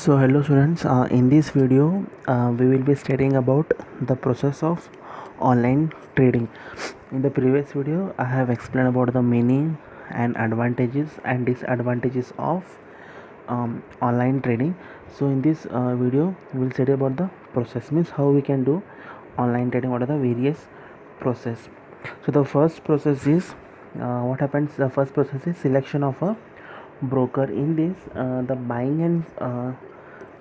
So hello students, in this video we will be studying about the process of online trading. In the previous video I have explained about the meaning and advantages and disadvantages of online trading. So in this video we will study about the process, means how we can do online trading, what are the various process. So the first process is what happens, the first process is selection of a broker. In this the buying and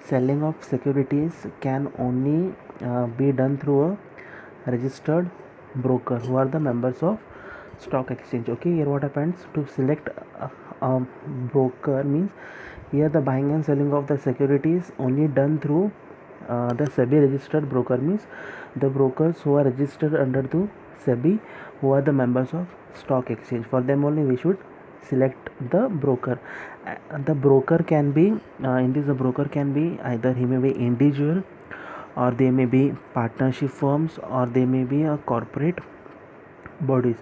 selling of securities can only be done through a registered broker who are the members of stock exchange. Okay, here what happens, to select a broker means here the buying and selling of the securities only done through the SEBI registered broker, means the brokers who are registered under the SEBI, who are the members of stock exchange. For them only we should select the broker. The broker can be in this, the broker can be either he may be individual, or they may be partnership firms, or they may be a corporate bodies.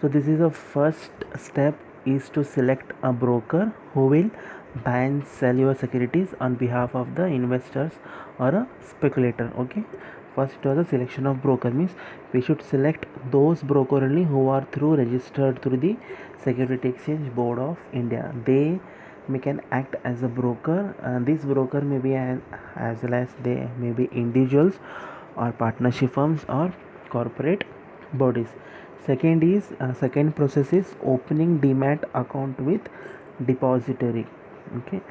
So this is the first step, is to select a broker who will buy and sell your securities on behalf of the investors or a speculator. Okay, first it was a selection of broker, means we should select those broker only who are through registered through the Security Exchange Board of India. They may can act as a broker, and this broker may be as well as they may be individuals or partnership firms or corporate bodies. Second process is opening demat account with depository. Okay,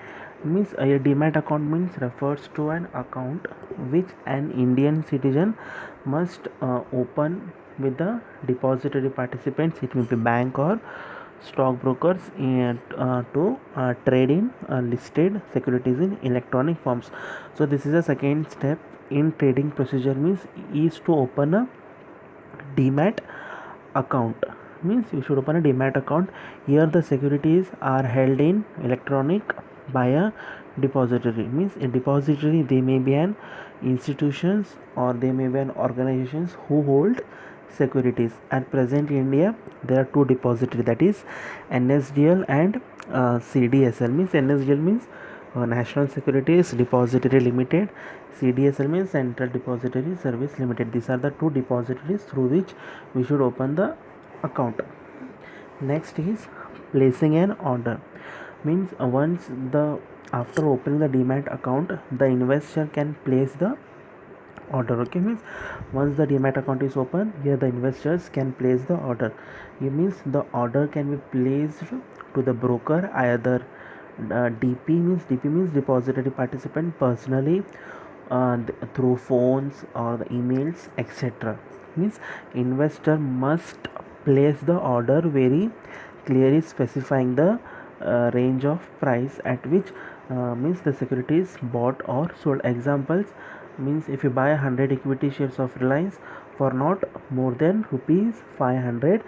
means a demat account means refers to an account which an Indian citizen must open with the depository participants. It may be bank or stockbrokers to trade in listed securities in electronic forms. So this is a second step in trading procedure, means is to open a demat account, means you should open a demat account. Here the securities are held in electronic by a depository, means a depository, they may be an institutions or they may be an organizations who hold securities. At present in India there are two depository, that is NSDL and CDSL. Means NSDL means National Securities Depository Limited, CDSL means Central Depository Service Limited. These are the two depositories through which we should open the account. Next is placing an order, means once the after opening the demat account the investor can place the order. Okay, means once the demat account is open, here the investors can place the order. It means the order can be placed to the broker, either DP means depository participant, personally, through phones or the emails, etc. Means investor must place the order very clearly, specifying the range of price at which means the security is bought or sold. Examples means if you buy 100 equity shares of Reliance for not more than rupees 500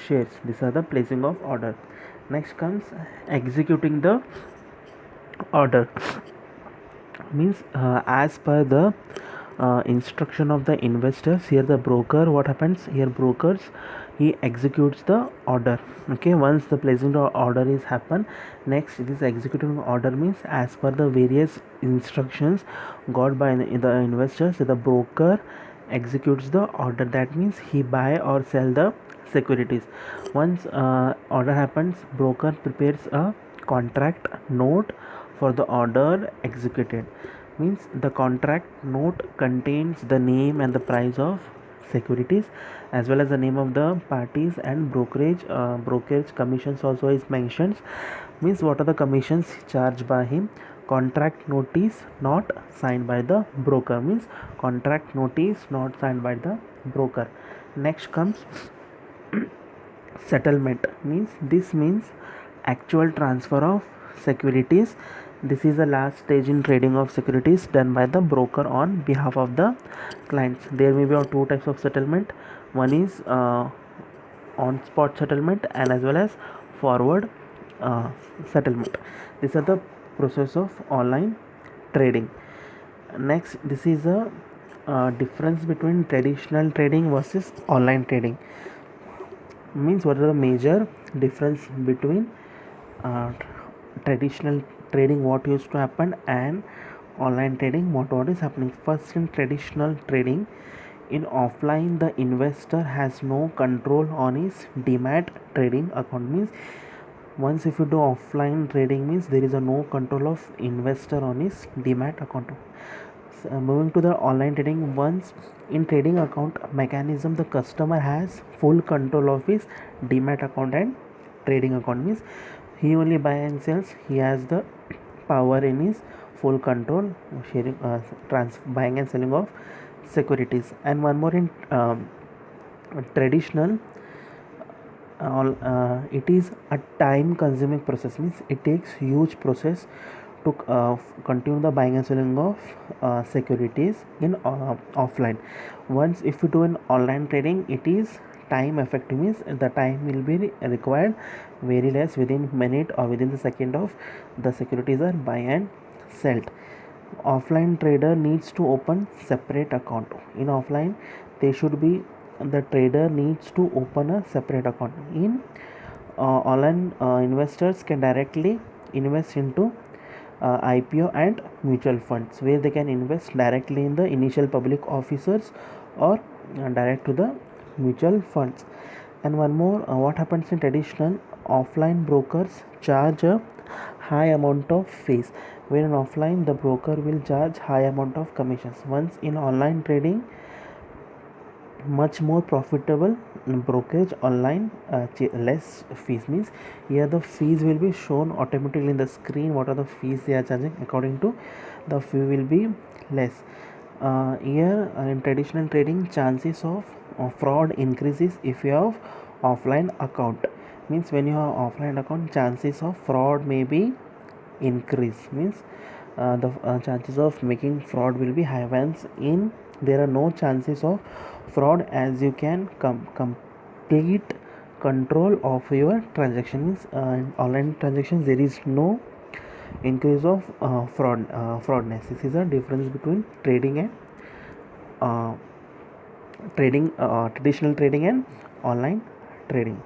shares, these are the placing of order. Next comes executing the order, means as per the instruction of the investors. Here the broker, what happens here, brokers, he executes the order. Okay, once the placing the order is happen, next this executing order means as per the various instructions got by the investors, the broker executes the order. That means he buy or sell the securities. Once order happens, broker prepares a contract note for the order executed. Means the contract note contains the name and the price of securities, as well as the name of the parties, and brokerage commissions also is mentioned. Means what are the commissions charged by him. Contract notice not signed by the broker, means contract notice not signed by the broker. Next comes settlement, means this means actual transfer of securities. This is the last stage in trading of securities done by the broker on behalf of the clients. There may be two types of settlement. One is on spot settlement, and as well as forward settlement. These are the process of online trading. Next, this is a difference between traditional trading versus online trading. Means what are the major difference between traditional trading, what used to happen, and online trading, what is happening? First, in traditional trading, in offline, the investor has no control on his demat trading account. Means once if you do offline trading, means there is a no control of investor on his demat account. Moving to the online trading, once in trading account mechanism, the customer has full control of his demat account and trading account. Means he only buy and sells, he has the power in his full control, sharing buying and selling of securities. And one more, in traditional, it is a time consuming process. Means it takes huge process to continue the buying and selling of securities in offline. Once if you do an online trading, it is time effective. Means the time will be required very less, within minute or within the second of the securities are buy and sold. Offline trader needs to open separate account. In offline, they should be, the trader needs to open a separate account. In online, investors can directly invest into IPO and mutual funds, where they can invest directly in the initial public officers or direct to the mutual funds. And one more, what happens in traditional, offline brokers charge a high amount of fees, where in offline the broker will charge high amount of commissions. Once in online trading, much more profitable brokerage online, less fees. Means here the fees will be shown automatically in the screen, what are the fees they are charging. According to the fee will be less. Here in traditional trading, chances of fraud increases if you have offline account. Means when you have offline account, chances of fraud may be increase. Means the chances of making fraud will be high. Once in, there are no chances of fraud, as you can complete control of your transaction. Means in online transactions there is no increase of fraudness. This is a difference between trading and traditional trading and online trading.